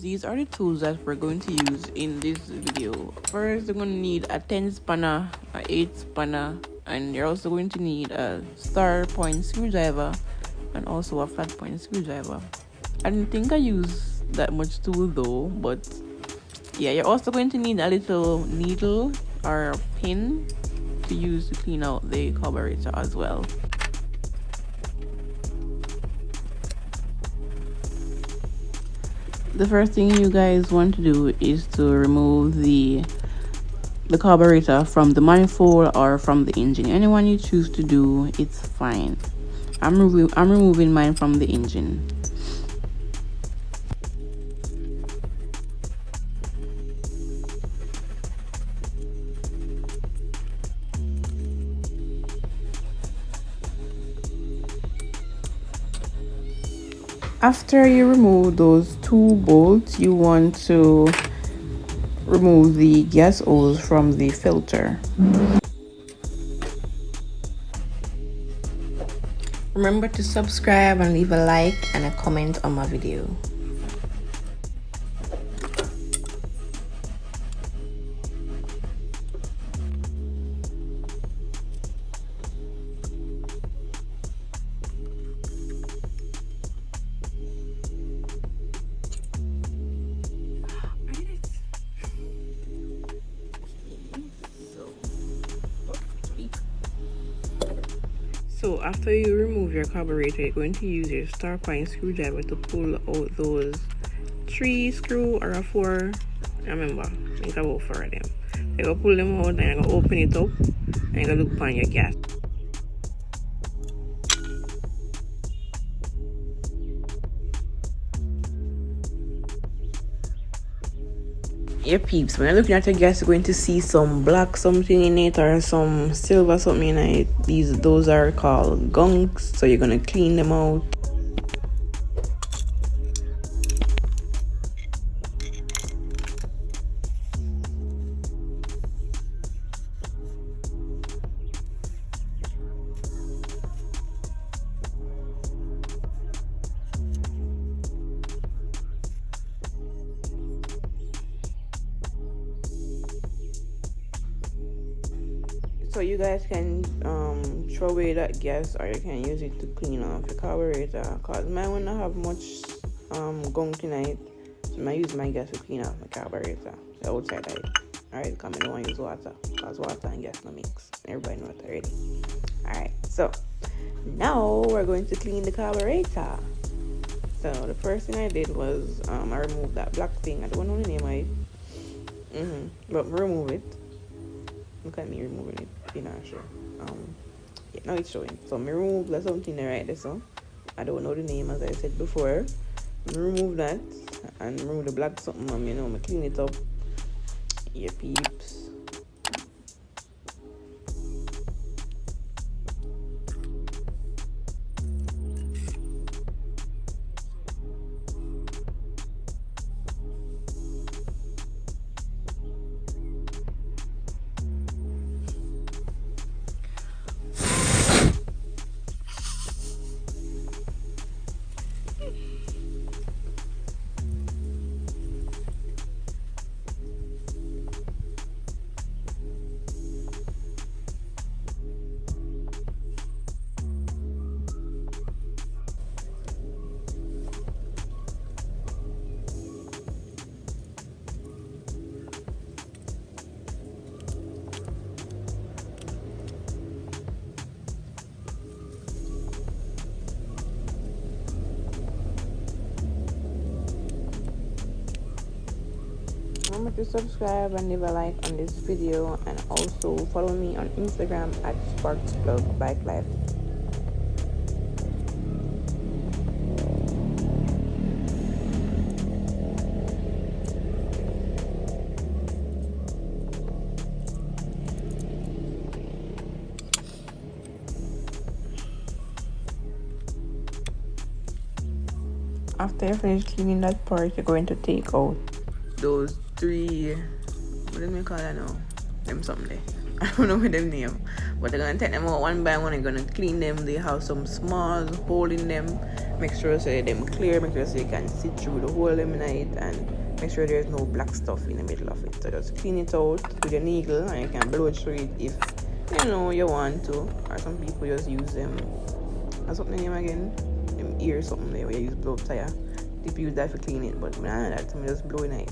These are the tools that we're going to use in this video. First, you're going to need a 10 spanner, a 8 spanner, and you're also going to need a star point screwdriver and also a flat point screwdriver. I didn't think I used that much tool though, but yeah, you're also going to need a little needle or a pin to use to clean out the carburetor as well. The first thing you guys want to do is to remove the carburetor from the manifold or from the engine. Anyone you choose to do, it's fine. I'm removing mine from the engine. After you remove those two bolts, you want to remove the gas hose from the filter. Remember to subscribe and leave a like and a comment on my video. So after you remove your carburetor, you're going to use your star point screwdriver to pull out those 3 screws or 4. I remember, I think about 4 of them. You're going to pull them out and you're going to open it up and you're going to look on your gas. Yeah, peeps, when you're looking at your gas, you're going to see some black something in it or some silver something in it. Those are called gunks, so you're gonna clean them out. So you guys can throw away that gas or you can use it to clean off the carburetor, because mine will not have much gunk in it, so I might use my gas to clean off my carburetor, the outside of it. Alright, because I don't want to use water, because water and gas no mix. Everybody knows that already. Alright, so now we're going to clean the carburetor. So the first thing I did was I removed that black thing. I don't know the name of it, but remove it. Look at me removing it, you're not sure. Yeah, now it's showing. So me remove that something there right there, so I don't know the name as I said before. Me remove that and remove the black something and you know, me clean it up. Yeah, peeps. Remember to subscribe and leave a like on this video, and also follow me on Instagram at SparksPlug Bike Life. After you finish cleaning that part, you're going to take out those 3, what do we call that now? Them something there. I don't know what them name, but they're gonna take them out one by one. They're gonna clean them. They have some small hole in them. Make sure so them clear. Make sure so you can see through the hole in it, and make sure there's no black stuff in the middle of it. So just clean it out with your needle, and you can blow it through it if you want to. Or some people just use them. What's up the name again? Them ear something there where you use blow tire. People use that for clean it, but nah, that's me just blowing it.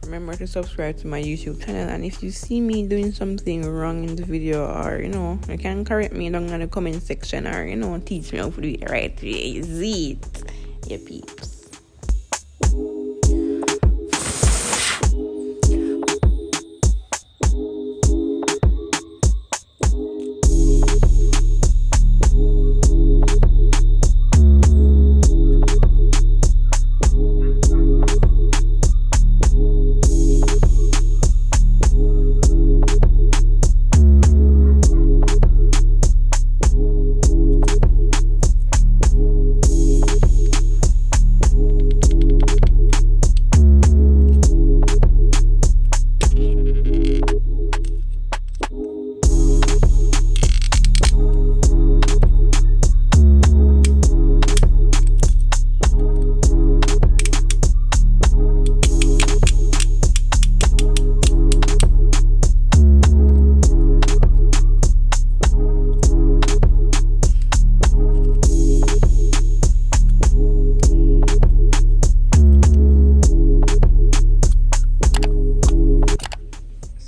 Remember to subscribe to my YouTube channel, and if you see me doing something wrong in the video, or you can correct me down in the comment section, or teach me how to do it right way. Is it, yeah, peeps?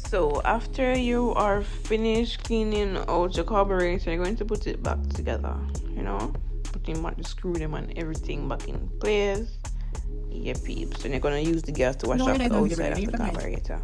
So after you are finished cleaning out your carburetor, you're going to put it back together, putting back the screw them and everything back in place. Yeah, peeps. And you're going to use the gas to wash off the outside of the carburetor.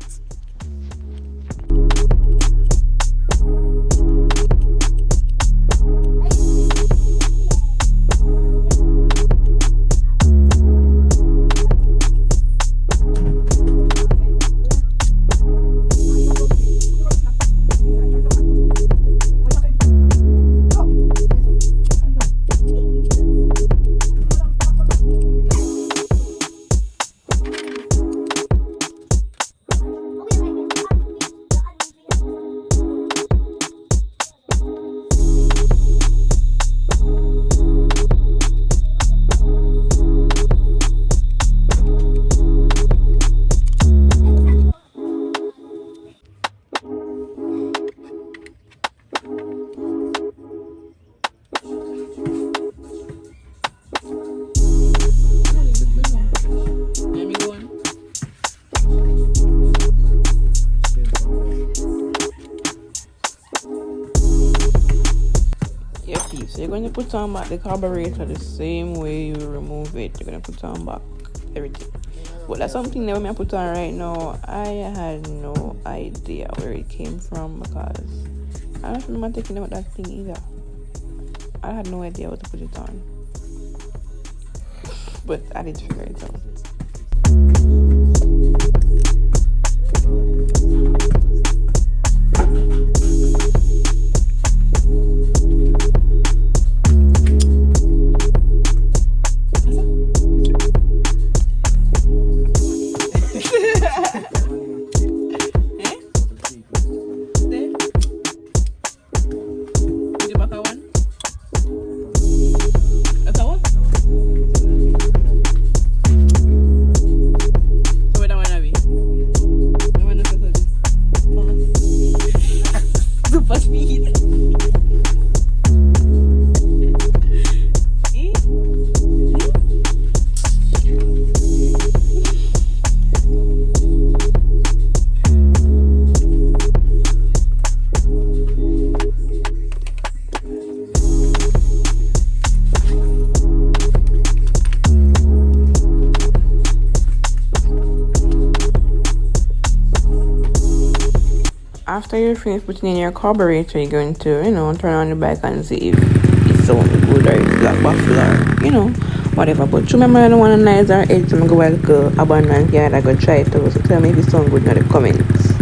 So you're going to put on back the carburetor the same way you remove it. You're going to put on back everything. But that's something that when I put on right now, I had no idea where it came from, because I don't remember taking out that thing either. I had no idea how to put it on. But I did figure it out. After you finish putting in your carburetor, you're going to, turn on the bike and see if it's sounding good or it's like baffled or, whatever. But remember, I don't want to nice or edge, so I'm going to go abandon here and I go try it too. So tell me if it sounds good in the comments.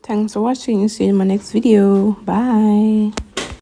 Thanks for watching. See you in my next video. Bye.